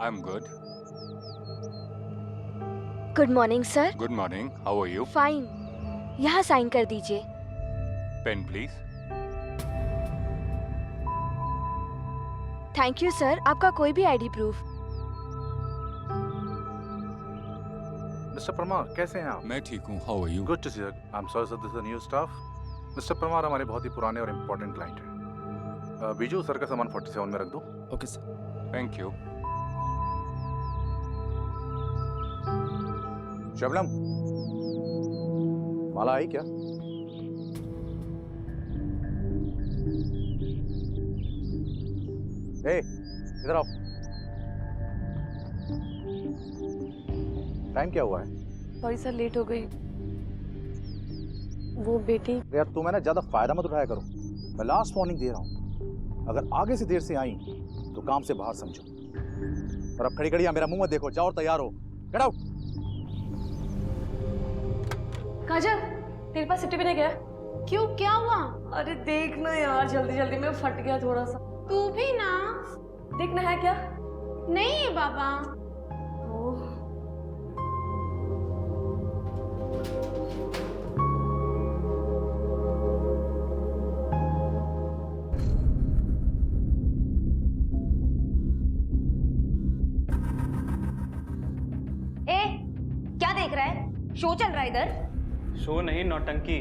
I'm good. Good morning sir. Good morning. How are you? Fine. यहाँ sign कर दीजिए। Pen, please. Thank you sir. आपका कोई भी आईडी प्रूफ। मिस्टर परमार, कैसे हैं आप? मैं ठीक हूँ. How are you? Good to see you. I am sorry sir, this is a new staff. Mister Parmar हमारे बहुत ही पुराने और इम्पोर्टेंट क्लाइंट हैं। बीजू सर का सामान 47 में रख दो। Okay sir. Thank you. Shabnam, Mala आई क्या? ए, इधर आओ। टाइम क्या हुआ है? सॉरी सर, लेट हो गई। वो बेटी। यार तुम है ना, ज्यादा फायदा मत उठाया करो। मैं लास्ट वार्निंग दे रहा हूँ, अगर आगे से देर से आई तो काम से बाहर समझो। और अब खड़ी खड़ी मेरा मुंह मत देखो, जाओ और तैयार हो। Get out. काजल, तेरे पास सिटी भी नहीं गया? क्यों, क्या हुआ? अरे देख ना यार, जल्दी जल्दी में फट गया थोड़ा सा। तू भी ना। देखना है क्या? नहीं है बाबा। ओह, ए, क्या देख रहा है? शो चल रहा है इधर। शो नहीं, नौटंकी।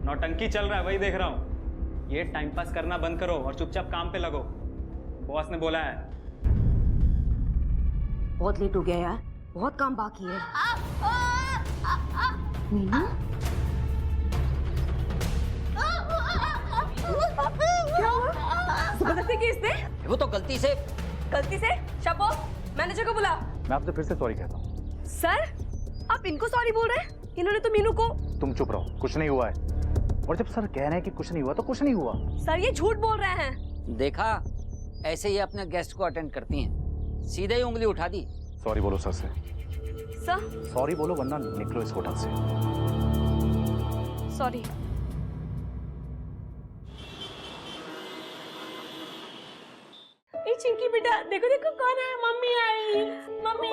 नौटंकी चल रहा है, वही देख रहा हूँ। ये टाइम पास करना बंद करो और चुपचाप काम पे लगो। बॉस ने बोला है। बहुत लेट हो गया यार, बहुत काम बाकी है। मीनू, क्या हुआ? जबरदस्ती की इसने? वो तो गलती से। गलती से? शबो, मैनेजर को बुला। मैं आपसे फिर से सॉरी कहता हूँ। सर, आप इनको सॉरी बोल रहे हैं? इन्होंने तो मीनू को। तुम चुप रहो, कुछ नहीं हुआ है। और जब सर कह रहे हैं कि कुछ नहीं हुआ तो कुछ नहीं हुआ। सर ये झूठ बोल रहे हैं। देखा, ऐसे ही अपने गेस्ट को अटेंड करती हैं। सीधे ही उंगली उठा दी। सॉरी बोलो सर से। सर, सॉरी बोलो वरना निकलो इस होटल से। सॉरी। ए चिंकी बेटा, देखो देखो कौन है। मम्मी आई। मम्मी।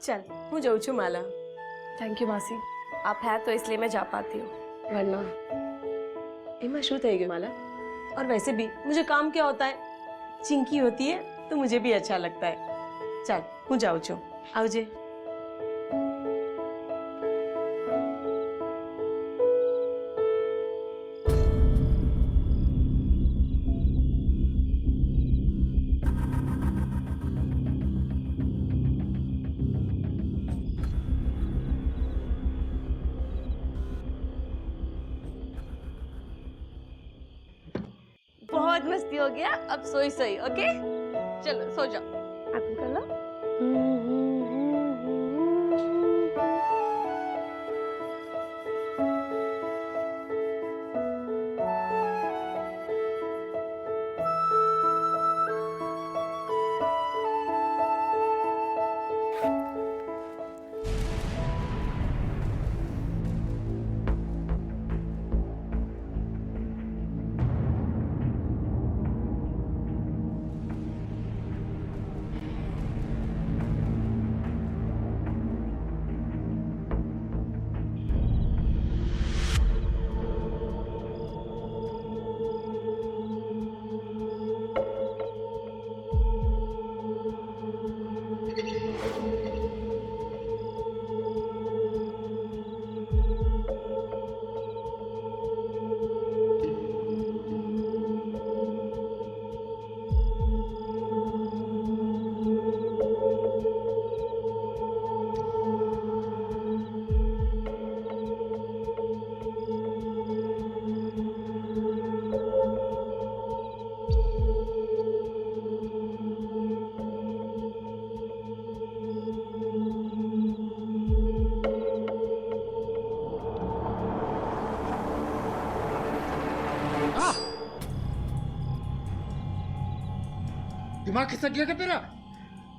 चल, હું જાઉં છું માલા। થેન્ક યુ માસી। आप है तो इसलिए मैं जा पाती हूँ, वरना એમાં શું થઈ ગયું માલા? और वैसे भी मुझे काम क्या होता है, चिंकी होती है तो मुझे भी अच्छा लगता है। चल, હું જાઉં છું। આવજે। बहुत मस्ती हो गया, अब सोई सोई। ओके, चलो सो जाओ। आप कर लो। दिमाग खिसक गया क्या तेरा?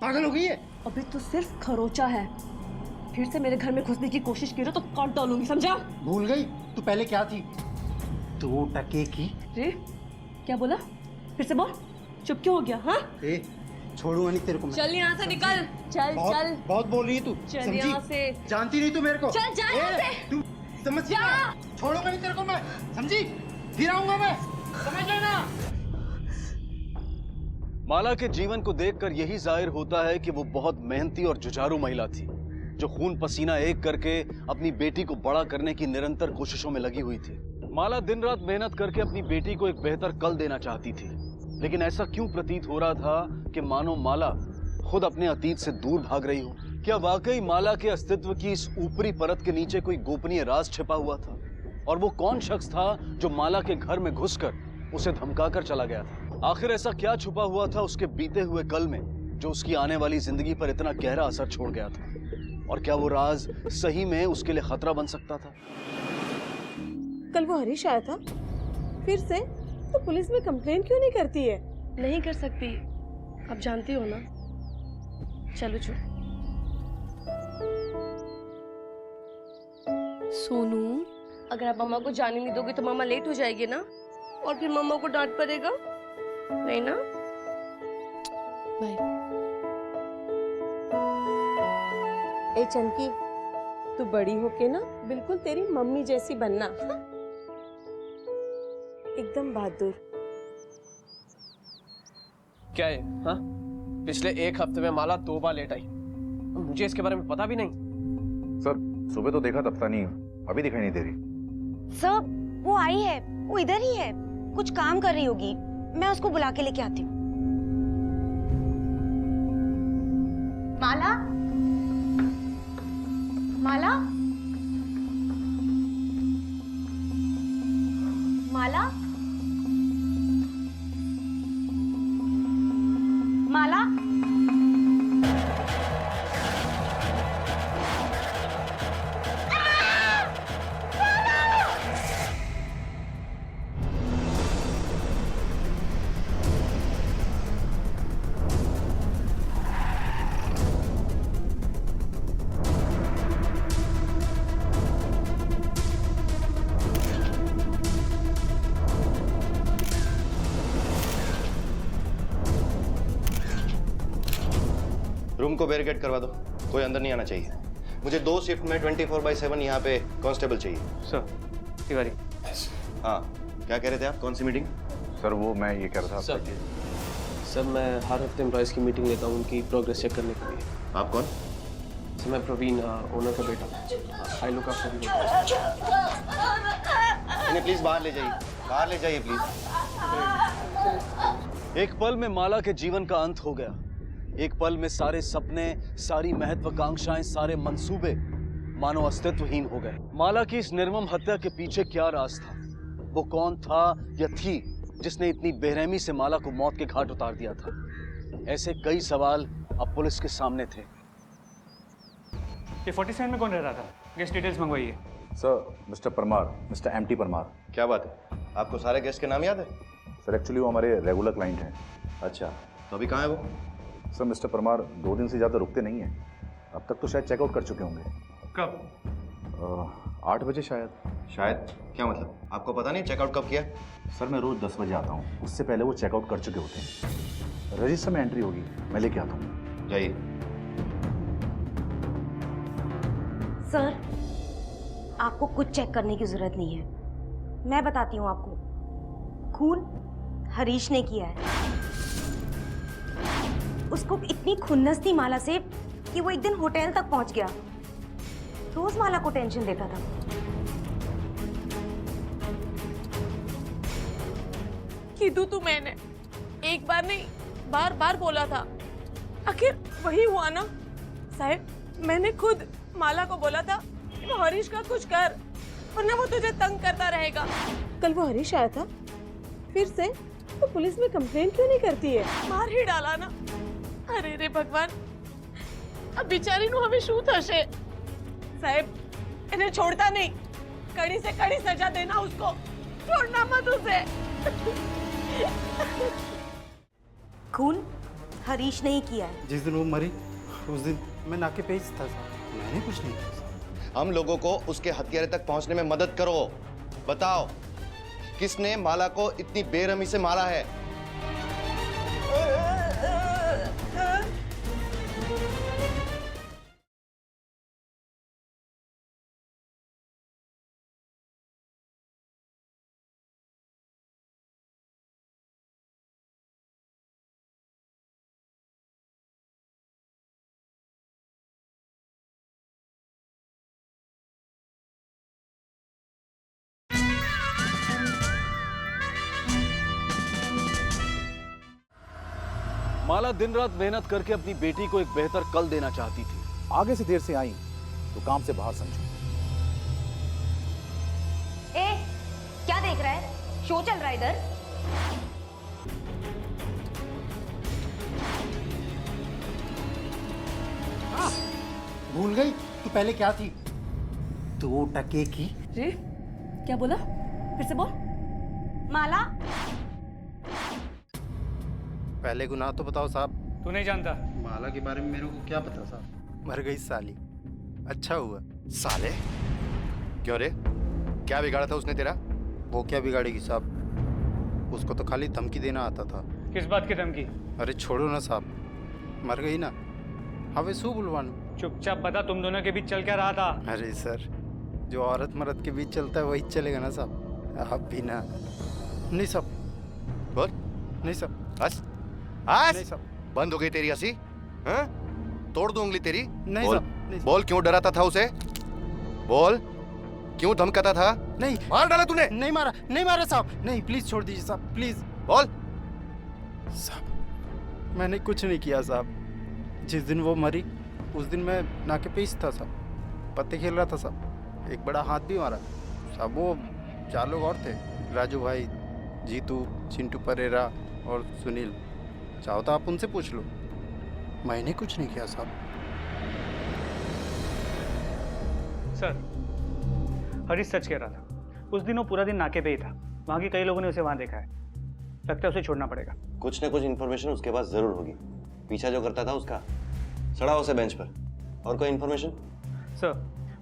पागल हो गई है? अभी तो सिर्फ खरोचा है, फिर से मेरे घर में घुसने की कोशिश की तो काट डालूंगी, समझा? भूल गई तू पहले क्या थी? 2 टके की। रे, क्या बोला? फिर से बोल। चुप क्यों हो गया? हाँ, ए, छोड़ूंगा नहीं तेरे को मैं। चल यहाँ से निकल। चल बहुत चल बहुत बोल रही है तू, चल समझी? यहाँ से। जानती नहीं तू मेरे को। चल, जा यहाँ से। तू समझ जा। छोड़ूंगा नहीं तेरे को मैं, समझी? फिर आऊंगा मैं, समझ लेना। माला के जीवन को देखकर यही जाहिर होता है कि वो बहुत मेहनती और जुझारू महिला थी, जो खून पसीना एक करके अपनी बेटी को बड़ा करने की निरंतर कोशिशों में लगी हुई थी। माला दिन रात मेहनत करके अपनी बेटी को एक बेहतर कल देना चाहती थी, लेकिन ऐसा क्यों प्रतीत हो रहा था कि मानो माला खुद अपने अतीत से दूर भाग रही हो। क्या वाकई माला के अस्तित्व की इस ऊपरी परत के नीचे कोई गोपनीय राज छिपा हुआ था? और वो कौन शख्स था जो माला के घर में घुसकर उसे धमकाकर चला गया था? आखिर ऐसा क्या छुपा हुआ था उसके बीते हुए कल में जो उसकी आने वाली जिंदगी पर इतना गहरा असर छोड़ गया था? और क्या वो राज सही में उसके लिए खतरा बन सकता था? कल वो हरीश आया था फिर से, तो पुलिस में कंप्लेन क्यों नहीं करती है? नहीं कर सकती, आप जानती हो ना। चलो चलो। सोनू, अगर आप मम्मा को जाने नहीं दोगे तो मम्मा लेट हो जाएगी ना, और फिर मम्मा को डांट पड़ेगा, नहीं ना? बाय। ए चंकी, तू बड़ी होके ना बिल्कुल तेरी मम्मी जैसी बनना, हाँ? एकदम बहादुर। क्या है? हाँ, पिछले एक हफ्ते में माला 2 बार लेट आई, मुझे इसके बारे में पता भी नहीं। सर सुबह तो देखा तब तक नहीं, अभी दिखाई नहीं दे रही। सर वो आई है, वो इधर ही है, कुछ काम कर रही होगी, मैं उसको बुला के लेके आती हूँ। माला, माला, माला, माला, रूम को बैरिकेड करवा दो, कोई अंदर नहीं आना चाहिए। मुझे 2 शिफ्ट में 24/7 यहाँ पे कांस्टेबल चाहिए। सर, तिवारी। हाँ, क्या कह रहे थे आप? कौन सी मीटिंग? सर वो मैं ये कह रहा था। सर मैं हर हफ्ते एम्प्लॉयज़ की मीटिंग लेता हूँ उनकी प्रोग्रेस चेक करने के लिए। आप कौन? सर मैं प्रवीण, ओनर का बेटा। I look after you. इन्हें प्लीज बाहर ले जाइए, बाहर ले जाइए प्लीज। एक पल में माला के जीवन का अंत हो गया। एक पल में सारे सपने, सारी महत्वाकांक्षाएं, सारे मंसूबे मानो अस्तित्वहीन हो गए। माला की इस निर्मम हत्या के पीछे क्या राज था? वो कौन था या थी जिसने इतनी बेरहमी से माला को मौत के घाट उतार दिया था? ऐसे कई सवाल अब पुलिस के सामने थे। ये 47 में कौन रह रहा था? गेस्ट डिटेल्स मंगवाइए। Sir mister Parmar, mister MT Parmar. क्या बात है, आपको सारे गेस्ट के नाम याद है? सर एक्चुअली वो हमारे रेगुलर क्लाइंट हैं। अच्छा, तो अभी कहाँ है वो? सर मिस्टर परमार 2 दिन से ज़्यादा रुकते नहीं हैं। अब तक तो शायद चेकआउट कर चुके होंगे। कब? 8 बजे शायद। शायद क्या मतलब? आपको पता नहीं चेकआउट कब किया? सर मैं रोज़ 10 बजे आता हूँ, उससे पहले वो चेकआउट कर चुके होते हैं। रजिस्टर में एंट्री होगी, मैं लेके आता हूँ। जाइए। सर, आपको कुछ चेक करने की जरूरत नहीं है, मैं बताती हूँ आपको। खून हरीश ने किया है। उसको इतनी खुन्नस थी माला से कि वो एक दिन होटल तक पहुंच गया, रोज माला को टेंशन देता था। कीधु तू मैंने एक बार नहीं बार बार बोला था, आखिर वही हुआ ना। साहब मैंने खुद माला को बोला था कि वो हरीश का कुछ कर, वरना वो तुझे तंग करता रहेगा। कल वो हरीश आया था फिर से, तो पुलिस में कंप्लेन क्यों नहीं करती है? मार ही डाला ना। अरे रे भगवान, अब बेचारी नु हमें शू थशे। साहब इन्हें छोड़ता नहीं, कड़ी से कड़ी सजा देना उसको, छोड़ना मत उसे। खून हरीश ने ही किया है। जिस दिन वो मरी उस दिन मैं नाके पे ही था साहब, मैंने कुछ नहीं किया। हम लोगों को उसके हत्यारे तक पहुंचने में मदद करो। बताओ किसने माला को इतनी बेरहमी से मारा है? माला दिन रात मेहनत करके अपनी बेटी को एक बेहतर कल देना चाहती थी। आगे से देर से आई तो काम से बाहर समझो। ए, क्या देख रहा है? शो चल रहा है इधर। भूल गई तू पहले क्या थी? 2 टके की। जी क्या बोला? फिर से बोल। माला, पहले गुनाह तो बताओ साहब। तू नहीं जानता? माला के बारे में मेरे को क्या पता साहब? मर गई साली। अच्छा हुआ। साले क्यों रे, क्या बिगाड़ा था उसने तेरा? वो क्या बिगाड़ेगी साहब, उसको तो खाली धमकी देना आता था। किस बात की धमकी? अरे छोड़ो ना साहब, मर गई ना, हवे सू बुलवानो। चुपचाप बता, तुम दोनों के बीच चल क्या रहा था? अरे सर, जो औरत मर्द के बीच चलता है वही चलेगा ना साहब, आप भी ना। नहीं साहब। बोल। नहीं साहब। हंस हंस। नहीं साहब। बंद हो गई तेरी हंसी? हाँ? तोड़ दूं उंगली तेरी? नहीं बोल। साहब। नहीं बोल, क्यों डराता था उसे? बोल, क्यों धमकाता था? नहीं। मार डाला तूने? नहीं मारा, नहीं मारा साहब। नहीं, प्लीज छोड़ दीजिए साहब, प्लीज। बोल। साहब मैंने कुछ नहीं किया साहब। जिस दिन वो मरी उस दिन मैं नाके पे ही था साहब, पत्ते खेल रहा था साहब। एक बड़ा हाथ भी मारा साहब। वो 4 लोग और थे, राजू भाई, जीतू, चिंटू परेरा और सुनील। चाहो तो आप उनसे पूछ लो, मैंने कुछ नहीं किया साहब। सर, हरीश सच कह रहा था। उस दिन वो पूरा दिन नाके पे ही था। वहाँ के कई लोगों ने उसे वहाँ देखा है। लगता है उसे छोड़ना पड़ेगा। कुछ न कुछ इन्फॉर्मेशन उसके पास जरूर होगी। पीछा जो करता था उसका, सड़ा उसे बेंच पर। और कोई इन्फॉर्मेशन? सर,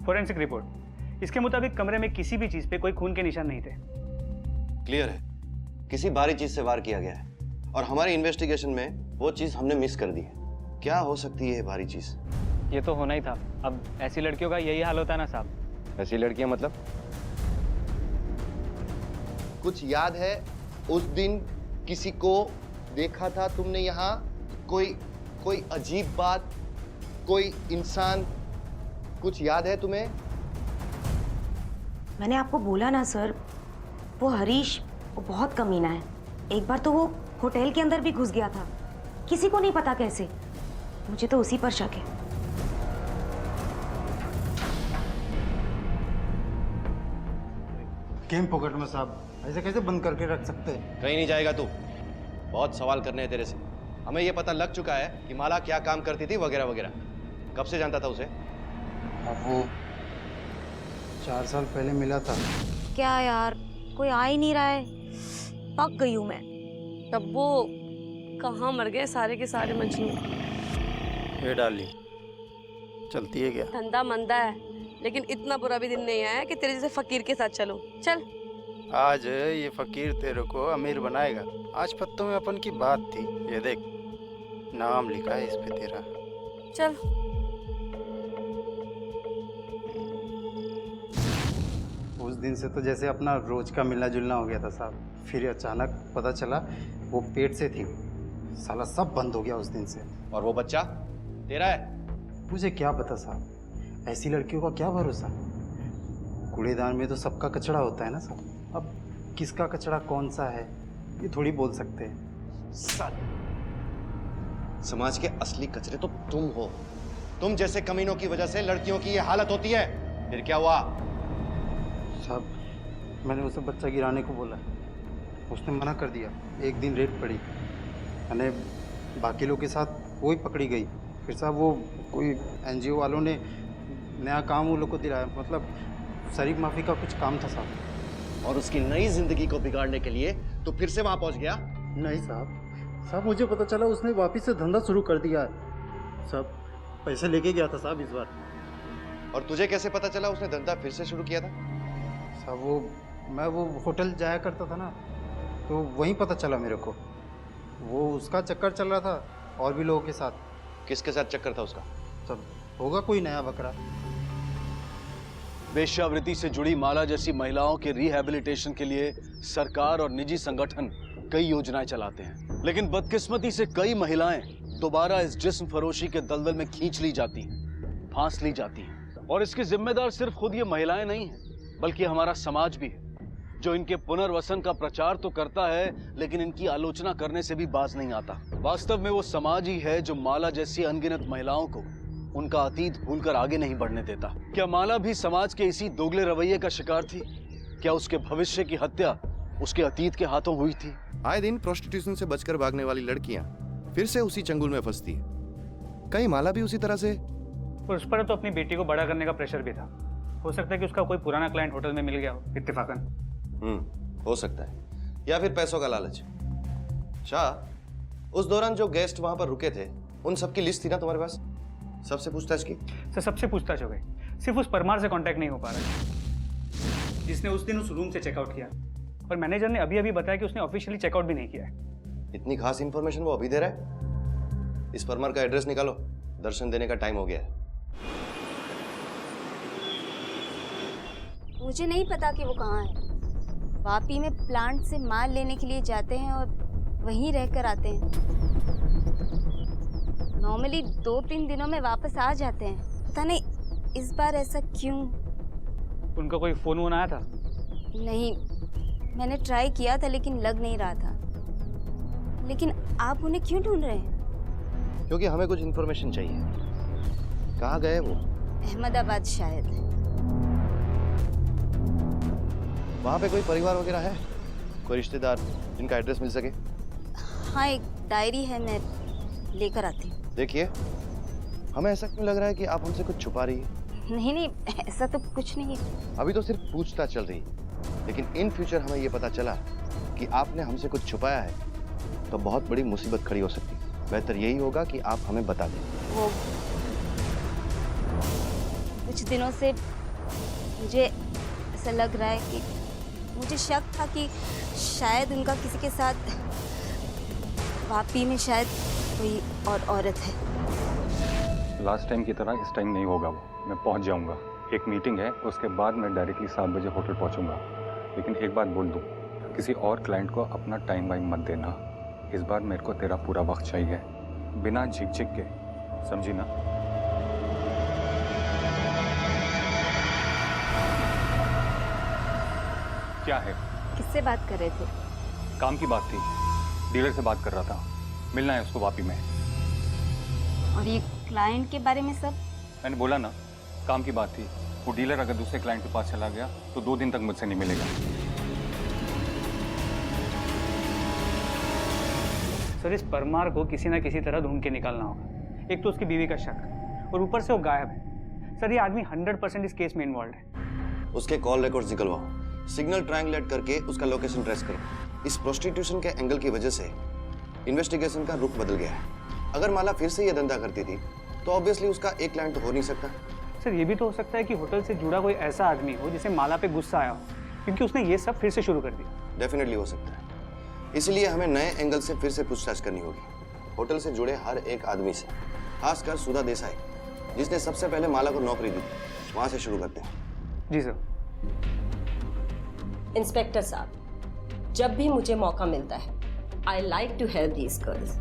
फोरेंसिक रिपोर्ट इसके मुताबिक कमरे में किसी भी चीज पे कोई खून के निशान नहीं थे। क्लियर है, किसी भारी चीज से वार किया गया है और हमारी इन्वेस्टिगेशन में वो चीज हमने मिस कर दी है। क्या हो सकती है ये भारी चीज? ये तो होना ही था। अब ऐसी लड़कियों का यही हाल होता है ना साहब। ऐसी लड़कियां मतलब? कुछ याद है उस दिन किसी को देखा था तुमने यहाँ? कोई अजीब बात, कोई इंसान, कुछ याद है तुम्हें? मैंने आपको बोला ना सर, वो हरीश वो बहुत कमीना है। एक बार तो वो होटल के अंदर भी घुस गया था, किसी को नहीं पता कैसे। मुझे तो उसी पर शक है। गेम पॉकेट में साहब, ऐसे कैसे बंद करके रख सकते हैं? कहीं नहीं जाएगा तू। बहुत सवाल करने हैं तेरे से। हमें ये पता लग चुका है कि माला क्या काम करती थी वगैरह वगैरह। कब से जानता था उसे? अब वो 4 साल पहले मिला था। क्या यार, कोई आ ही नहीं रहा है। पक गई हूँ मैं। तब वो कहाँ मर गए सारे के सारे मजनू। ये डाली चलती है क्या? धंधा मंदा है, लेकिन इतना बुरा भी दिन नहीं आया कि तेरे जैसे फकीर के साथ चलूं। चल। आज ये फकीर तेरे को अमीर बनाएगा। आज पत्तों में अपन की बात थी। ये देख, नाम लिखा है इस पे तेरा। चल। उस दिन से तो जैसे अपना रोज का मिलना जुलना हो गया था साहब। फिर अचानक पता चला वो पेट से थी। साला सब बंद हो गया उस दिन से। और वो बच्चा तेरा है? मुझे क्या पता साहब, ऐसी लड़कियों का क्या भरोसा। कूड़ेदान में तो सबका कचरा होता है ना साहब। अब किसका कचरा कौन सा है ये थोड़ी बोल सकते हैं। समाज के असली कचरे तो तुम हो। तुम जैसे कमीनों की वजह से लड़कियों की ये हालत होती है। फिर क्या हुआ? साहब, मैंने उसे बच्चा गिराने को बोला, उसने मना कर दिया। एक दिन रेड पड़ी, मैंने बाकी लोग के साथ वो ही पकड़ी गई। फिर साहब वो कोई NGO वालों ने नया काम वो लोग को दिलाया, मतलब शरीफ माफी का कुछ काम था साहब। और उसकी नई जिंदगी को बिगाड़ने के लिए तो फिर से वहां पहुंच गया? नहीं साहब, मुझे पता चला उसने वापस से धंधा शुरू कर दिया है। सब पैसे लेके गया था साहब इस बार। और तुझे कैसे पता चला उसने धंधा फिर से शुरू किया था? साहब मैं वो होटल जाया करता था ना, तो वहीं पता चला मेरे को। वो उसका चक्कर चल रहा था और भी लोगों के साथ। किसके साथ चक्कर था उसका? सब होगा कोई नया बकरा। वेश्यावृत्ति से जुड़ी माला जैसी महिलाओं के रिहैबिलिटेशन के लिए सरकार और निजी संगठन कई योजनाएं चलाते हैं, लेकिन बदकिस्मती से कई महिलाएं दोबारा इस जिस्म फरोशी के दलदल में खींच ली जाती हैं, फांस ली जाती हैं। और इसकी जिम्मेदार सिर्फ खुद ये महिलाएं नहीं हैं, बल्कि हमारा समाज भी है। जो इनके पुनर्वसन का प्रचार तो करता है लेकिन इनकी आलोचना करने से भी बाज नहीं आता। वास्तव में वो समाज ही है जो माला जैसी अनगिनत महिलाओं को उनका अतीत भूलकर आगे नहीं बढ़ने देता। क्या माला भी समाज के इसी दोगले रवैये का शिकार थी? क्या उसके भविष्य की हत्या उसके अतीत के हाथों हुई थी? आए दिन प्रोस्टिट्यूशन से बचकर भागने वाली लड़कियां फिर से उसी चंगुल में फंसती है। कहीं माला भी उसी तरह से? उस पर तो अपनी बेटी को बड़ा करने का प्रेशर भी था। हो सकता है कि उसका कोई पुराना क्लाइंट होटल में मिल गया हो इत्तेफाकन। हो सकता है, या फिर पैसों का लालच। शाह, उस दौरान जो गेस्ट वहां पर रुके थे उन सबकी लिस्ट थी ना तुम्हारे पास? सबसे पूछताछ की? सर सबसे पूछताछ हो गई, सिर्फ उस परमार से कांटेक्ट नहीं हो पा रहा जिसने उस दिन उस रूम से चेकआउट किया, और मैनेजर ने अभी अभी बताया कि उसने ऑफिशियली चेकआउट भी नहीं किया है। इतनी खास इंफॉर्मेशन वो अभी दे रहा है? इस परमार का एड्रेस निकालो, दर्शन देने का टाइम हो गया है। मुझे नहीं पता कि वो कहाँ है। वापी में प्लांट से माल लेने के लिए जाते हैं और वहीं रहकर आते हैं। नॉर्मली 2-3 दिनों में वापस आ जाते हैं। पता नहीं इस बार ऐसा क्यों। उनका कोई फोन वोन आया था? नहीं, मैंने ट्राई किया था लेकिन लग नहीं रहा था। लेकिन आप उन्हें क्यों ढूंढ रहे हैं? क्योंकि हमें कुछ इंफॉर्मेशन चाहिए। कहाँ गए वो? अहमदाबाद शायद। वहाँ पे कोई परिवार वगैरह है? कोई रिश्तेदार जिनका एड्रेस मिल सके? हाँ, एक डायरी है, मैं लेकर आती हूँ। देखिए, हमें ऐसा क्यों लग रहा है कि आप हमसे कुछ छुपा रही है? नहीं नहीं, ऐसा तो कुछ नहीं है। अभी तो सिर्फ पूछताछ चल रही है, लेकिन इन फ्यूचर हमें ये पता चला कि आपने हमसे कुछ छुपाया है तो बहुत बड़ी मुसीबत खड़ी हो सकती है। बेहतर यही होगा कि आप हमें बता दें। वो कुछ दिनों से मुझे ऐसा लग रहा है कि मुझे शक था कि शायद उनका किसी के साथ वापी में शायद कोई और औरत है। लास्ट टाइम की तरह इस टाइम नहीं होगा वो। मैं पहुंच जाऊंगा। एक मीटिंग है, उसके बाद मैं डायरेक्टली 7 बजे होटल पहुंचूंगा। लेकिन एक बात बोल दूं, किसी और क्लाइंट को अपना टाइम वाइम मत देना। इस बार मेरे को तेरा पूरा वक्त चाहिए, बिना झिक-झिक के, समझी ना? क्या है? किससे बात कर रहे थे? काम की बात थी, डीलर से बात कर रहा था। मिलना है उसको वापी में। और ये क्लाइंट के बारे में सब? मैंने बोला ना, काम की बात थी। वो डीलर अगर दूसरे क्लाइंट के पास चला गया तो 2 दिन तक मुझसे नहीं मिलेगा। सर इस परमार को किसी ना किसी तरह ढूंढ के निकालना होगा। एक तो उसकी बीवी का शक, और ऊपर से वो गायब है। सर ये आदमी 100% इस केस में इन्वॉल्व है। उसके कॉल रिकॉर्ड्स निकलवाओ, सिग्नल ट्रायंगुलेट करके उसका लोकेशन ट्रेस करो। इस प्रोस्टिट्यूशन के एंगल की वजह से इन्वेस्टिगेशन का रुख बदल गया है। अगर माला फिर से ये धंधा करती थी तो ऑब्वियसली उसका एक क्लाइंट तो हो नहीं सकता। सर ये भी तो हो सकता है कि होटल से जुड़ा कोई ऐसा आदमी हो जिसे माला पे गुस्सा आया हो, क्योंकि उसने ये सब फिर से शुरू कर दिया। डेफिनेटली हो सकता है। इसलिए हमें नए एंगल से फिर से पूछताछ करनी होगी, होटल से जुड़े हर एक आदमी से, खासकर सुधा देसाई जिसने सबसे पहले माला को नौकरी दी। वहां से शुरू करते हैं। जी सर। इंस्पेक्टर साहब, जब भी मुझे मौका मिलता है I like to help these girls.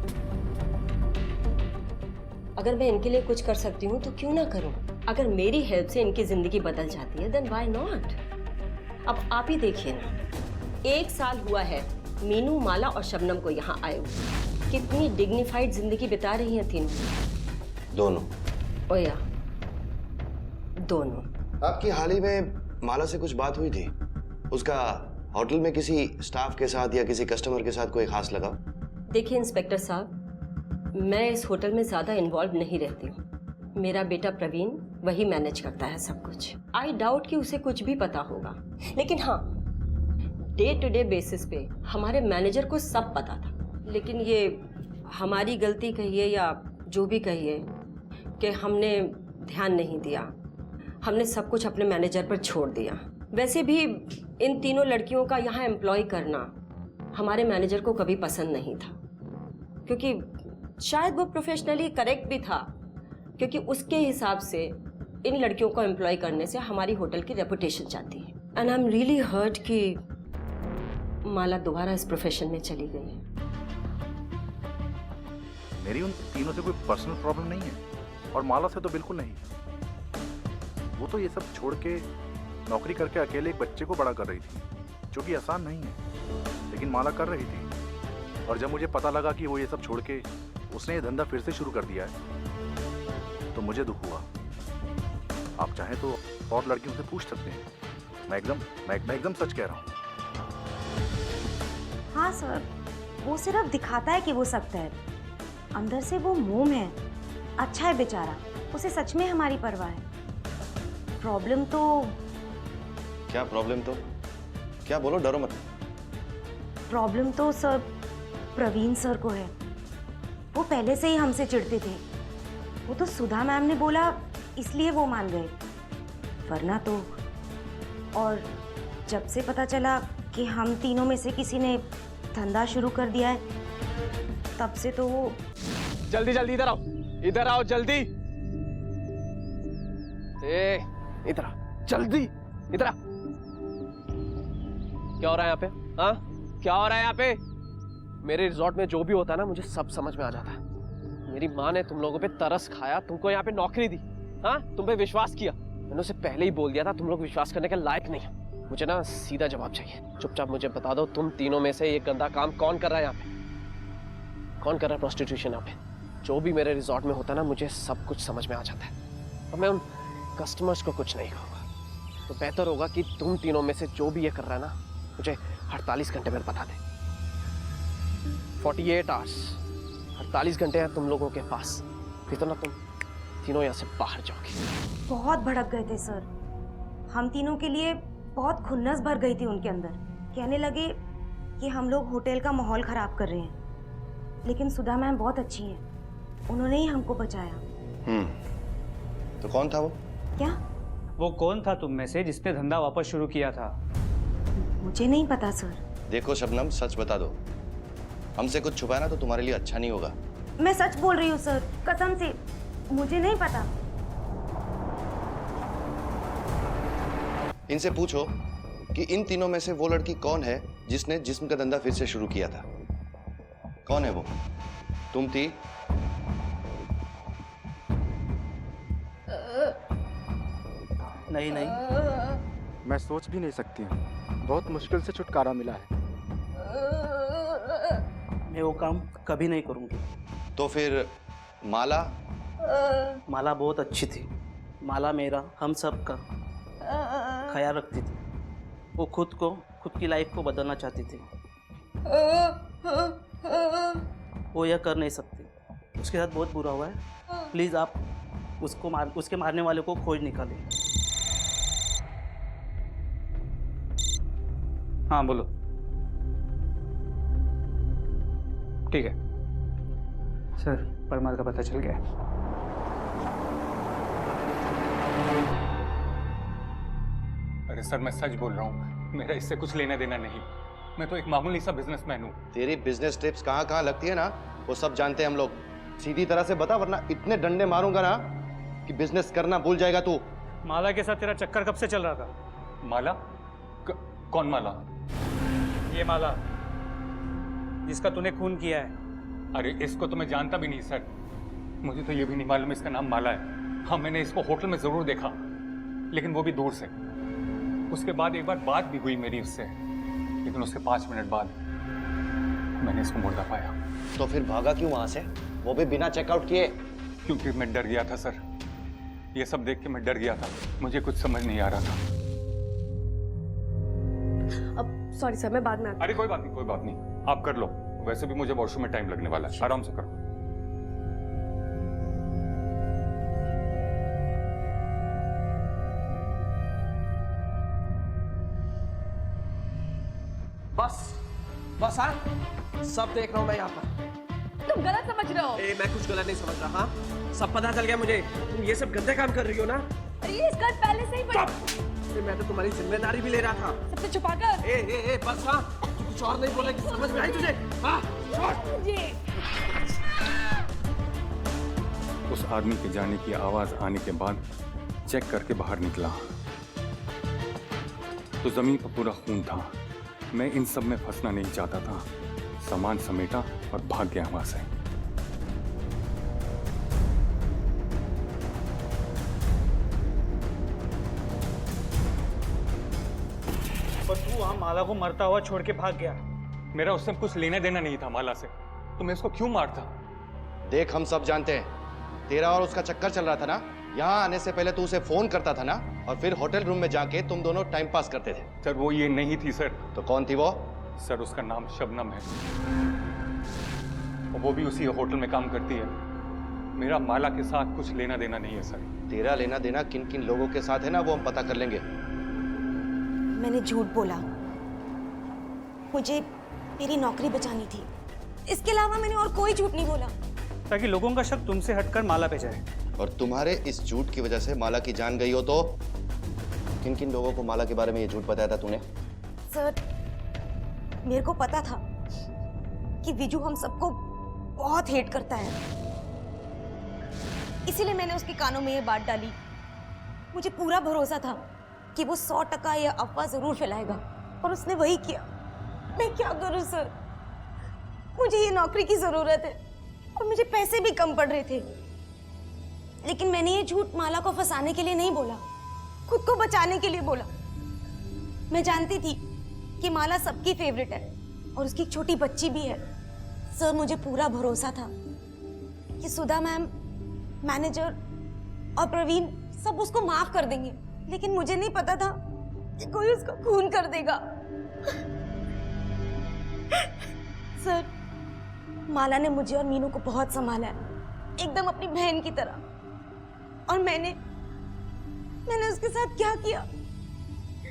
अगर मैं इनके लिए कुछ कर सकती हूँ तो क्यों ना करूँ। अगर मेरी हेल्प से इनकी जिंदगी बदल जाती है देन व्हाई नॉट। अब आप ही देखिए ना, 1 साल हुआ है मीनू, माला और शबनम को यहाँ आए हुए। कितनी डिग्निफाइड जिंदगी बिता रही हैं तीनों। दोनों? ओया, दोनों। आपकी हाल ही में माला से कुछ बात हुई थी? उसका होटल में किसी स्टाफ के साथ या किसी कस्टमर के साथ कोई खास लगाव? देखिए इंस्पेक्टर साहब, मैं इस होटल में ज्यादा इन्वॉल्व नहीं रहती हूँ। मेरा बेटा प्रवीण वही मैनेज करता है सब कुछ। आई डाउट कि उसे कुछ भी पता होगा, लेकिन हाँ, डे टू डे बेसिस पे हमारे मैनेजर को सब पता था। लेकिन ये हमारी गलती कहिए या जो भी कहिए कि हमने ध्यान नहीं दिया, हमने सब कुछ अपने मैनेजर पर छोड़ दिया। वैसे भी इन तीनों लड़कियों का यहाँ एम्प्लॉय करना हमारे मैनेजर को कभी पसंद नहीं था, क्योंकि शायद वो प्रोफेशनली करेक्ट भी था, क्योंकि उसके हिसाब से इन लड़कियों को एम्प्लॉय करने से हमारी होटल की रेपुटेशन जाती है। And I am really hurt कि माला दोबारा इस प्रोफेशन में चली गई है। मेरी उन तीनों से कोई पर्सनल प्रॉब्लम नहीं है, और माला से तो बिल्कुल नहीं। वो तो ये सब छोड़ के नौकरी करके अकेले एक बच्चे को बड़ा कर रही थी, जो कि आसान नहीं है, लेकिन माला कर रही थी। और जब मुझे पता लगा कि वो ये सब छोड़ के उसने ये धंधा फिर से शुरू कर दिया है तो मुझे दुख हुआ। आप चाहें तो और लड़कियों से पूछ सकते हैं, मैं एकदम सच कह रहा हूँ। हाँ सर, वो सिर्फ दिखाता है कि वो सख्त है, अंदर से वो मोम है। अच्छा है बेचारा, उसे सच में हमारी परवाह है। प्रॉब्लम तो क्या प्रॉब्लम तो क्या, बोलो, डरो मत। प्रॉब्लम तो सर प्रवीण सर को है। वो पहले से ही हमसे चिढ़ते थे। वो तो सुधा मैम ने बोला इसलिए वो मान गए, वरना तो। और जब से पता चला कि हम तीनों में से किसी ने धंधा शुरू कर दिया है, तब से तो वो। जल्दी जल्दी इधर आओ जल्दी। इधर आ जल्दी, इधर आ। क्या हो रहा है यहाँ पे? हाँ, क्या हो रहा है यहाँ पे? मेरे रिजॉर्ट में जो भी होता है ना, मुझे सब समझ में आ जाता है। मेरी माँ ने तुम लोगों पे तरस खाया, तुमको यहाँ पे नौकरी दी, हाँ, तुम पे विश्वास किया। मैंने उसे पहले ही बोल दिया था तुम लोग विश्वास करने के लायक नहीं हो। मुझे ना सीधा जवाब चाहिए। चुपचाप मुझे बता दो, तुम तीनों में से ये गंदा काम कौन कर रहा है यहाँ पे? कौन कर रहा है प्रोस्टिट्यूशन यहाँ पे? जो भी मेरे रिजॉर्ट में होता है ना, मुझे सब कुछ समझ में आ जाता है। और मैं उन कस्टमर्स को कुछ नहीं कहूँगा। तो बेहतर होगा कि तुम तीनों में से जो भी ये कर रहा है ना, मुझे 48 घंटे में बता दे। 48 आवर्स, 48 घंटे हैं तुम लोगों के पास, फिर तो ना तुम तीनों यहाँ से बाहर जाओगे। बहुत भड़क गए थे सर। हम तीनों के लिए बहुत खुन्नस भर गई थी उनके अंदर। कहने लगे कि हम लोग होटल का माहौल खराब कर रहे हैं, लेकिन सुधा मैम बहुत अच्छी हैं, उन्होंने ही हमको बचाया। तो कौन था वो? क्या? वो कौन था तुम में से जिसने धंधा वापस शुरू किया था? मुझे नहीं पता सर। देखो शबनम, सच बता दो, हमसे कुछ छुपाना तो तुम्हारे लिए अच्छा नहीं होगा। मैं सच बोल रही हूँ सर, कसम से, मुझे नहीं पता। इनसे पूछो कि इन तीनों में से वो लड़की कौन है जिसने जिस्म का धंधा फिर से शुरू किया था। कौन है वो? तुम थी? नहीं, मैं सोच भी नहीं सकती हूँ। बहुत मुश्किल से छुटकारा मिला है। मैं वो काम कभी नहीं करूँगी। तो फिर माला? माला बहुत अच्छी थी। माला मेरा, हम सब का ख्याल रखती थी। वो खुद की लाइफ को बदलना चाहती थी। वो यह कर नहीं सकती। उसके साथ बहुत बुरा हुआ है। प्लीज़ आप उसके मारने वाले को खोज निकालें। हाँ बोलो। ठीक है सर, परमार का पता चल गया। अरे सर, मैं सच बोल रहा हूँ, मेरा इससे कुछ लेना देना नहीं। मैं तो एक मामूली सा बिजनेसमैन हूँ। तेरी बिजनेस टिप्स कहाँ कहाँ लगती है ना, वो सब जानते हैं हम लोग। सीधी तरह से बता, वरना इतने डंडे मारूंगा ना कि बिजनेस करना भूल जाएगा तू। माला के साथ तेरा चक्कर कब से चल रहा था? माला? कौन माला? ये माला जिसका तूने खून किया है। अरे इसको तो मैं जानता भी नहीं सर। मुझे तो ये भी नहीं मालूम इसका नाम माला है। हाँ, मैंने इसको होटल में जरूर देखा, लेकिन वो भी दूर से। उसके बाद एक बार बात भी हुई मेरी उससे, लेकिन उसके 5 मिनट बाद मैंने इसको मुर्दा पाया। तो फिर भागा क्यों वहां से, वो भी बिना चेकआउट किए? क्योंकि मैं डर गया था सर। ये सब देख के मैं डर गया था। मुझे कुछ समझ नहीं आ रहा था। अब सॉरी सर, मैं बाद में आती हूँ। अरे कोई बात नहीं, कोई बात नहीं, आप कर लो। वैसे भी मुझे वॉशरूम में टाइम लगने वाला है, आराम से करो। बस हाँ, सब देख रहा हूँ मैं यहाँ पर। तुम गलत समझ रहे हो। मैं कुछ गलत नहीं समझ रहा। हाँ, सब पता चल गया मुझे। तुम ये सब गंदे काम कर रही हो ना। अरे ये स्कर्ट पहले से ही अरे मैं तो तुम्हारी जिम्मेदारी भी ले रहा था। सबसे छुपाकर। ए बस हाँ, तू कुछ और नहीं बोलेगी, समझ में आई तुझे? हाँ, उस आदमी के जाने की आवाज आने के बाद चेक करके बाहर निकला तो जमीन पर पूरा खून था। मैं इन सब में फंसना नहीं चाहता था। सामान समेटा और भाग गया वहां से। पर तू तू वहाँ माला को मरता हुआ छोड़ के भाग गया। मेरा उससे कुछ लेना देना नहीं था माला से, तो मैं उसको क्यों मारता? देख, हम सब जानते हैं तेरा और उसका चक्कर चल रहा था ना। यहाँ आने से पहले तू उसे फोन करता था ना, और फिर होटल रूम में जाके तुम दोनों टाइम पास करते थे। सर वो ये नहीं थी सर। तो कौन थी वो? सर उसका नाम शबनम है, और वो भी उसी होटल में काम करती है। मेरा माला के साथ कुछ लेना देना नहीं है सर। तेरा लेना देना किन किन लोगों के साथ है ना, वो हम पता कर लेंगे। मैंने झूठ बोला, मुझे मेरी नौकरी बचानी थी। इसके अलावा मैंने और कोई झूठ नहीं बोला। ताकि लोगों का शक तुमसे हटकर माला पे जाए। और तुम्हारे इस झूठ की वजह से माला की जान गई हो तो किन किन लोगों को माला के बारे में ये झूठ बताया था तूने? सर, मेरे को पता था कि विजू हम सबको बहुत हेट करता है, इसीलिए मैंने उसके कानों में ये बात डाली। मुझे पूरा भरोसा था कि वो 100% यह अफवाह जरूर फैलाएगा, और उसने वही किया। मैं क्या करूं सर? मुझे ये नौकरी की जरूरत है और मुझे पैसे भी कम पड़ रहे थे, लेकिन मैंने ये झूठ माला को फंसाने के लिए नहीं बोला, खुद को बचाने के लिए बोला। मैं जानती थी कि माला सबकी फेवरेट है और उसकी एक छोटी बच्ची भी है। सर, मुझे पूरा भरोसा था कि सुधा मैम, मैनेजर और प्रवीण सब उसको माफ कर देंगे, लेकिन मुझे नहीं पता था कि कोई उसका खून कर देगा। सर, माला ने मुझे और मीनू को बहुत संभाला है, एकदम अपनी बहन की तरह। और मैंने उसके साथ क्या किया?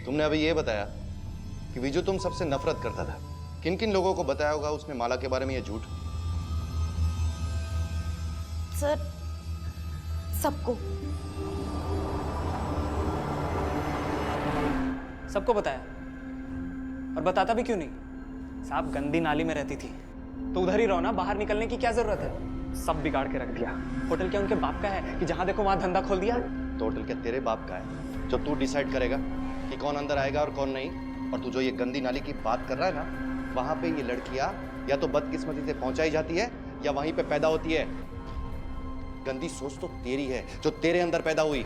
तुमने अभी ये बताया कि विजू तुम सबसे नफरत करता था। किन किन लोगों को बताया होगा उसने माला के बारे में ये झूठ? सर, सबको। सबको बताया? और बताता भी क्यों नहीं? साहब गंदी नाली में रहती थी तो उधर ही रहो ना, बाहर निकलने की क्या जरूरत है? सब बिगाड़ के रख दिया। होटल क्या उनके बाप का है कि जहां देखो वहां धंधा खोल दिया? तो होटल क्या तेरे बाप का है जो तू डिसाइड करेगा कि कौन अंदर आएगा और कौन नहीं? और तू जो ये गंदी नाली की बात कर रहा है ना, वहां पे ये लड़कियां या तो बदकिस्मती से पहुंचाई जाती है या वहीं पे पैदा होती है। गंदी सोच तो तेरी है जो तेरे अंदर पैदा हुई,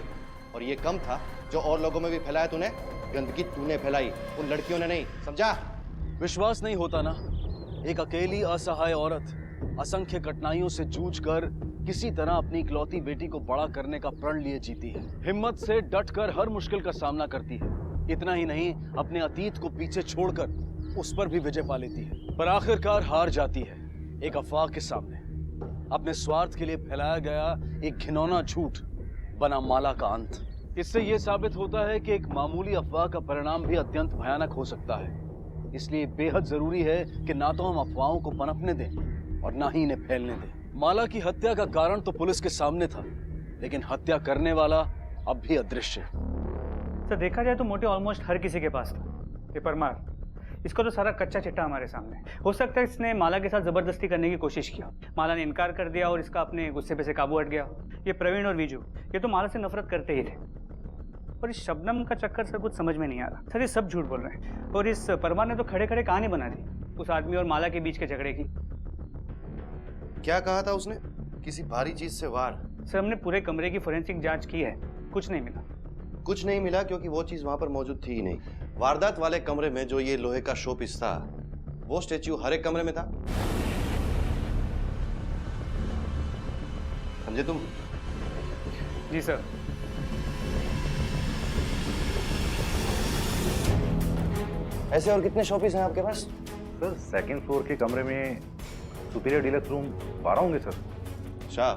और ये कम था जो और लोगों में भी फैलाया तूने। गंदगी तूने फैलाई, उन लड़कियों ने नहीं, समझा? विश्वास नहीं होता ना? एक अकेली असहाय औरत असंख्य कठिनाइयों से जूझकर किसी तरह अपनी इकलौती बेटी को बड़ा करने का प्रण लिए जीती है। हिम्मत से डटकर हर मुश्किल का सामना करती है। इतना ही नहीं, अपने अतीत को पीछे छोड़कर उस पर भी विजय पा लेती है, पर आखिरकार हार जाती है एक अफवाह के सामने। अपने स्वार्थ के लिए फैलाया गया एक घिनौना झूठ बना माला का अंत। इससे यह साबित होता है कि एक मामूली अफवाह का परिणाम भी अत्यंत भयानक हो सकता है। इसलिए बेहद जरूरी है कि ना तो हम अफवाहों को पनपने दें और ना ही इन्हें फैलने दें। माला की हत्या का कारण तो पुलिस के सामने था, लेकिन हत्या करने वाला अब भी अदृश्य है। तो देखा जाए तो मोटे ऑलमोस्ट हर किसी के पास था ये परमार। इसका तो सारा कच्चा चिट्टा हमारे सामने। हो सकता है इसने माला के साथ जबरदस्ती करने की कोशिश किया, माला ने इनकार कर दिया और इसका अपने गुस्से पे से काबू हट गया। ये प्रवीण और विजू ये तो माला से नफरत करते ही थे, और इस शबनम का चक्कर सर कुछ समझ में नहीं आ रहा। सर ये सब झूठ बोल रहे हैं, और इस परमार ने तो खड़े खड़े कहानी बना दी उस आदमी और माला के बीच के झगड़े की। क्या कहा था उसने? किसी भारी चीज से वार? सर हमने पूरे कमरे की फोरेंसिक जांच की है, कुछ नहीं मिला। कुछ नहीं मिला क्योंकि वो चीज वहां पर मौजूद थी ही नहीं। वारदात वाले कमरे में जो ये लोहे का शो पीस था, वो स्टैच्यू हर एक कमरे में था। समझे तुम? जी सर। ऐसे और कितने शो पीस हैं आपके पास? सर सेकंड फ्लोर के कमरे में सुपीरियर डीलक्स रूम 12 होंगे सर। शाह,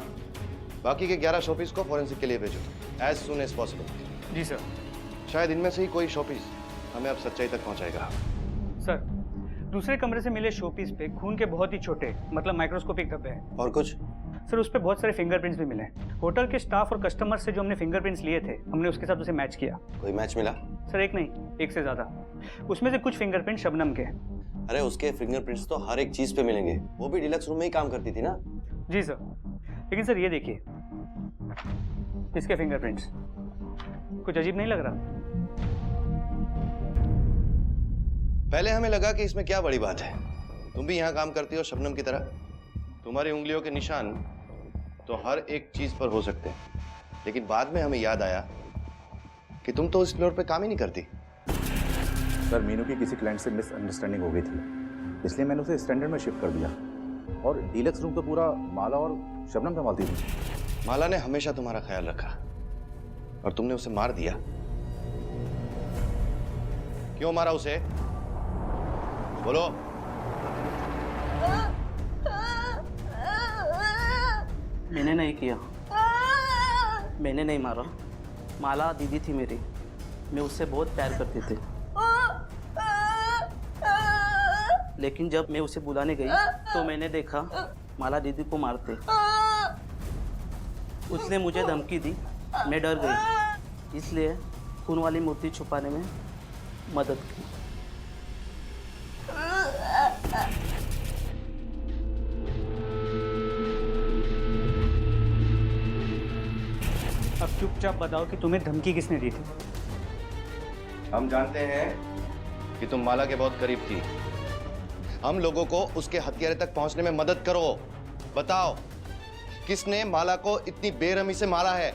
बाकी के 11 शो पीस को फोरेंसिक के लिए भेजो एज सुन एज पॉसिबल। जी सर। शायद इनमें से ही कोई शो पीस हमें अब सच्चाई तक पहुंचाएगा। सर दूसरे कमरे से मिले शोपीस पे खून के बहुत ही छोटे मतलब माइक्रोस्कोपिक धब्बे हैं। और कुछ? सर उस पे बहुत सारे फिंगरप्रिंट्स भी मिले। होटल के स्टाफ और कस्टमर से जो हमने फिंगरप्रिंट्स लिए थे, हमने उसके साथ उसे मैच किया। कोई मैच मिला? सर एक नहीं, एक से ज्यादा। उसमें से कुछ फिंगरप्रिंट शबनम के। अरे उसके फिंगरप्रिंट्स तो हर एक चीज पे मिलेंगे, वो भी डीलक्स रूम में ही काम करती थी ना। जी सर, लेकिन सर ये देखिए इसके फिंगरप्रिंट्स, कुछ अजीब नहीं लग रहा? पहले हमें लगा कि इसमें क्या बड़ी बात है, तुम भी यहाँ काम करती हो शबनम की तरह, तुम्हारी उंगलियों के निशान तो हर एक चीज पर हो सकते हैं, लेकिन बाद में हमें याद आया कि तुम तो इस फ्लोर पे काम ही नहीं करती। सर मीनू की किसी क्लाइंट से मिसअंडरस्टैंडिंग हो गई थी, इसलिए मैंने उसे स्टैंडर्ड में शिफ्ट कर दिया। और डीलक्स रूम तो पूरा माला और शबनम संभालती थी। माला ने हमेशा तुम्हारा ख्याल रखा और तुमने उसे मार दिया। क्यों मारा उसे? बोलो। मैंने नहीं किया, मैंने नहीं मारा। माला दीदी थी मेरी, मैं उससे बहुत प्यार करती थी। लेकिन जब मैं उसे बुलाने गई तो मैंने देखा माला दीदी को मारते। उसने मुझे धमकी दी, मैं डर गई, इसलिए खून वाली मूर्ति छुपाने में मदद की। अब चुपचाप बताओ कि तुम्हें धमकी किसने दी थी? हम जानते हैं कि तुम माला के बहुत करीब थी। हम लोगों को उसके हथियारे तक पहुंचने में मदद करो। बताओ, किसने माला को इतनी बेरहमी से मारा है?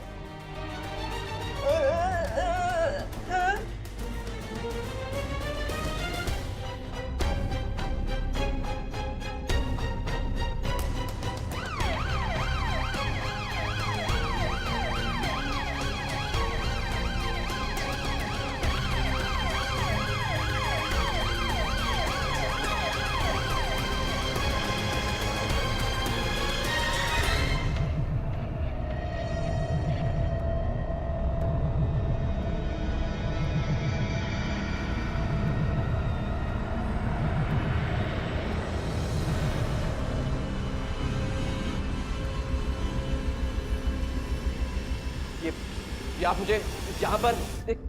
ये आप मुझे यहाँ पर एक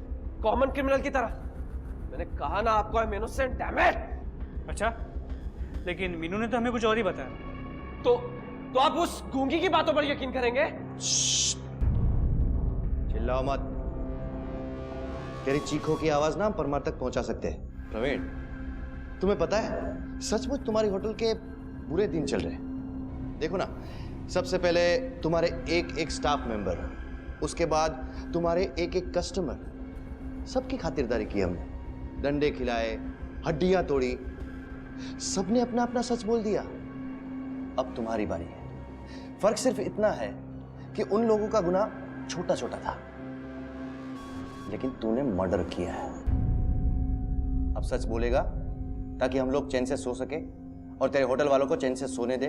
कॉमन क्रिमिनल की तरह, मैंने कहा ना आपको, I am innocent, damn it. अच्छा, लेकिन मीनू ने तो हमें कुछ और ही बताया। तो आप उस गूंगी की बातों पर यकीन करेंगे? चिल्लाओ मत। तेरी चीखों की आवाज ना हम परमार तक पहुंचा सकते हैं। प्रवीण, तुम्हें पता है सचमुच तुम्हारी होटल के बुरे दिन चल रहे हैं। देखो ना, सबसे पहले तुम्हारे एक स्टाफ मेंबर, उसके बाद तुम्हारे एक कस्टमर, सबकी खातिरदारी की हमने। डंडे खिलाए, हड्डियां तोड़ी, सबने अपना अपना सच बोल दिया। अब तुम्हारी बारी है। फर्क सिर्फ इतना है कि उन लोगों का गुनाह छोटा छोटा था, लेकिन तूने मर्डर किया है। अब सच बोलेगा ताकि हम लोग चैन से सो सके और तेरे होटल वालों को चैन से सोने दे।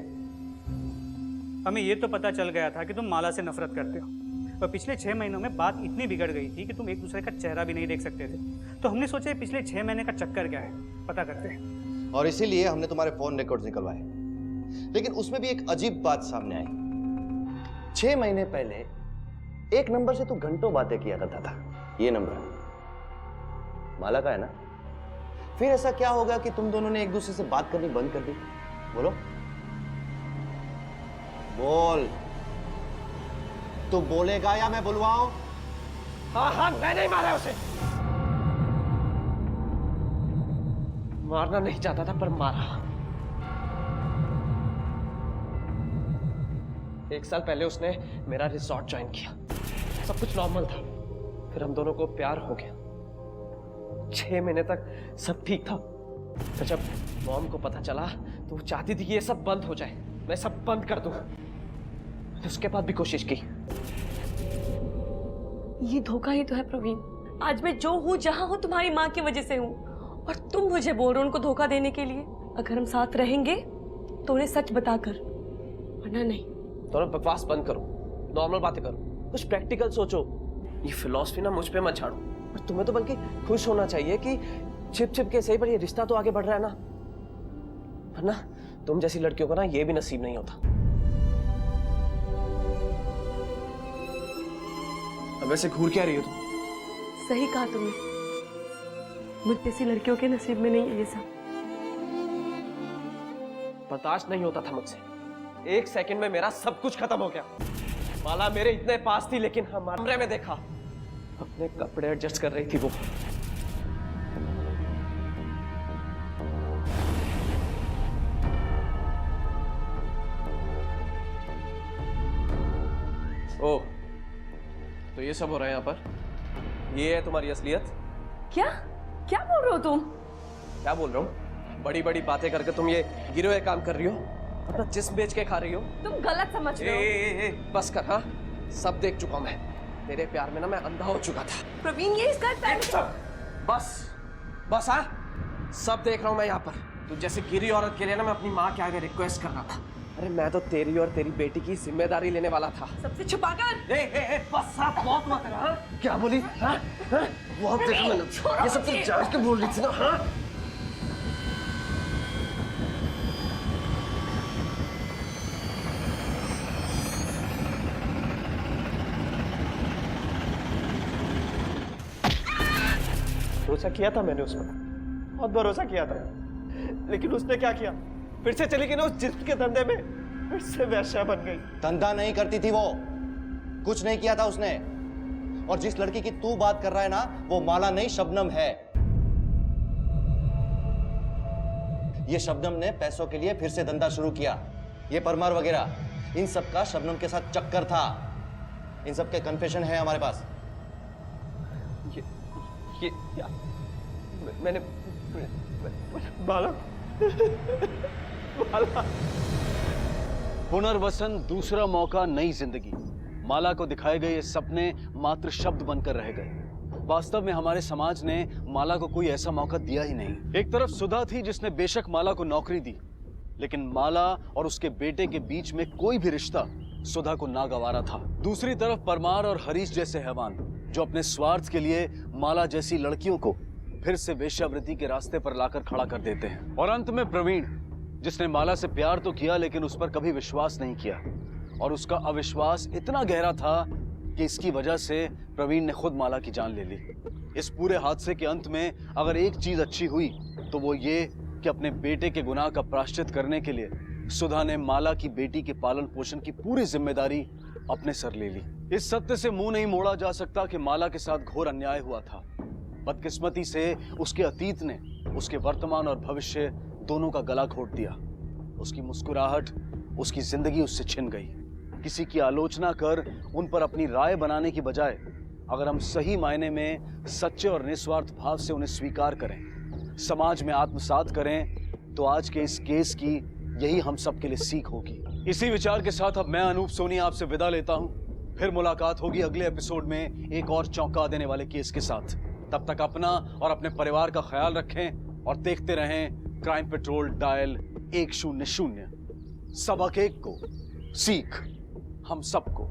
हमें ये तो पता चल गया था कि तुम माला से नफरत करते हो, और पिछले 6 महीनों में बात इतनी बिगड़ गई थी कि तुम एक दूसरे का चेहरा भी नहीं देख सकते थे। तो हमने सोचा पिछले 6 महीने का चक्कर क्या है, पता करते हैं। और इसीलिए हमने तुम्हारे फोन रिकॉर्ड्स निकलवाए, लेकिन उसमें भी एक अजीब बात सामने आई। 6 महीने पहले एक नंबर से तू घंटों बातें किया करता था। ये नंबर माला का है ना? फिर ऐसा क्या होगा कि तुम दोनों ने एक दूसरे से बात करनी बंद कर दी? बोलो, बोल। तू बोलेगा या मैं बुलवाऊं? हाँ, मैं नहीं मारा उसे। मारना नहीं चाहता था पर मारा। 1 साल पहले उसने मेरा रिसोर्ट ज्वाइन किया, सब कुछ नॉर्मल था। फिर हम दोनों को प्यार हो गया। 6 महीने तक सब ठीक था। फिर जब मॉम को पता चला तो वो चाहती थी कि ये सब बंद हो जाए, मैं सब बंद कर दूं। उसके बाद भी कोशिश की। ये धोखा ही तो है प्रवीण। आज मैं जो हूँ, जहाँ हूँ, तुम्हारी माँ की वजह से हूँ, और तुम मुझे बोल रहे हो उनको धोखा देने के लिए। अगर हम साथ रहेंगे तो उन्हें सच बताकर, वरना नहीं। दोनों बकवास बंद करो, नॉर्मल बातें करो, कुछ प्रैक्टिकल सोचो। ये फिलॉसफी ना मुझ पे मत झाड़ो। और तुम्हें तो बल्कि खुश होना चाहिए कि छिप छिप के सही पर ये रिश्ता तो आगे बढ़ रहा है ना, वरना तुम जैसी लड़कियों को ना ये भी नसीब नहीं होता। अब ऐसे घूर क्या रही हो तुम? सही कहा तुमने, मुझ जैसी लड़कियों के नसीब में नहीं है ये सब। बर्दाश्त नहीं होता था मुझसे। 1 सेकंड में मेरा सब कुछ खत्म हो गया। माला मेरे इतने पास थी, लेकिन हमारे कमरे में देखा अपने कपड़े एडजस्ट कर रही थी वो। ओह, तो ये सब हो रहा है यहाँ पर? ये है तुम्हारी असलियत? क्या क्या बोल रहे हो तुम? क्या बोल रहा हूँ? बड़ी बड़ी बातें करके तुम ये गिरे हुए काम कर रही हो, अपना जिस्म बेच के खा रही हो। तुम गलत समझ रहे हो। ए, बस कर। हाँ, सब देख चुका हूं मैं। तेरे प्यार में ना मैं अंधा हो चुका था। प्रवीण ये इसका बस हाँ, सब देख रहा हूं मैं यहाँ पर। तू जैसे गिरी औरत के लिए ना मैं अपनी माँ के आगे रिक्वेस्ट कर रहा था। अरे मैं तो तेरी और तेरी बेटी की जिम्मेदारी लेने वाला था। सबसे छुपाकर। बस आप बहुत मत कर। हाँ, क्या बोली? हाँ, हाँ, बहुत देखा मैंने। ये सब तुम जान के बोल रही थी ना। हाँ, भरोसा किया था मैंने उस पर, बहुत भरोसा किया था, लेकिन उसने क्या किया? फिर से चली गई ना उस जिस्म के धंधे में, फिर से वैश्या बन गई। धंधा नहीं करती थी वो, कुछ नहीं किया था उसने। और जिस लड़की की तू बात कर रहा है ना, वो माला नहीं शबनम है। ये शबनम ने पैसों के लिए फिर से धंधा शुरू किया। ये परमार वगैरह, इन सब का शबनम के साथ चक्कर था। इन सब के कन्फेशन है हमारे पास। ये मैंने बाला पुनर्वसन, दूसरा मौका, नई जिंदगी। माला को दिखाए गए ये सपने मात्र शब्द बनकर रह गए। वास्तव में हमारे समाज ने माला को कोई ऐसा मौका दिया ही नहीं। एक तरफ सुधा थी जिसने बेशक माला को नौकरी दी, लेकिन माला और उसके बेटे के बीच में कोई भी रिश्ता सुधा को नागवारा था। दूसरी तरफ परमार और हरीश जैसे हैवान जो अपने स्वार्थ के लिए माला जैसी लड़कियों को फिर से वेश्यावृत्ति के रास्ते पर लाकर खड़ा कर देते हैं। और अंत में प्रवीण, जिसने माला से प्यार तो किया लेकिन उस पर कभी विश्वास नहीं किया, और उसका अविश्वास इतना गहरा था कि इसकी वजह से प्रवीण ने खुद माला की जान ले ली। इस पूरे हादसे के अंत में अगर एक चीज अच्छी हुई तो वो ये कि अपने बेटे के गुनाह का प्रायश्चित करने के लिए सुधा ने माला की बेटी के पालन पोषण की पूरी जिम्मेदारी अपने सर ले ली। इस सत्य से मुंह नहीं मोड़ा जा सकता कि माला के साथ घोर अन्याय हुआ था। बदकिस्मती से उसके अतीत ने उसके वर्तमान और भविष्य दोनों का गला घोट दिया। उसकी मुस्कुराहट, उसकी जिंदगी उससे छिन गई। किसी की आलोचना कर उन पर अपनी राय बनाने की बजाय अगर हम सही मायने में सच्चे और निस्वार्थ भाव से उन्हें स्वीकार करें, समाज में आत्मसात करें, तो आज के इस केस की यही हम सब के लिए सीख होगी। इसी विचार के साथ अब मैं अनूप सोनी आपसे विदा लेता हूं। फिर मुलाकात होगी अगले एपिसोड में एक और चौंका देने वाले केस के साथ। तब तक अपना और अपने परिवार का ख्याल रखें और देखते रहें क्राइम पेट्रोल डायल 100। सबक एक को, सीख हम सबको।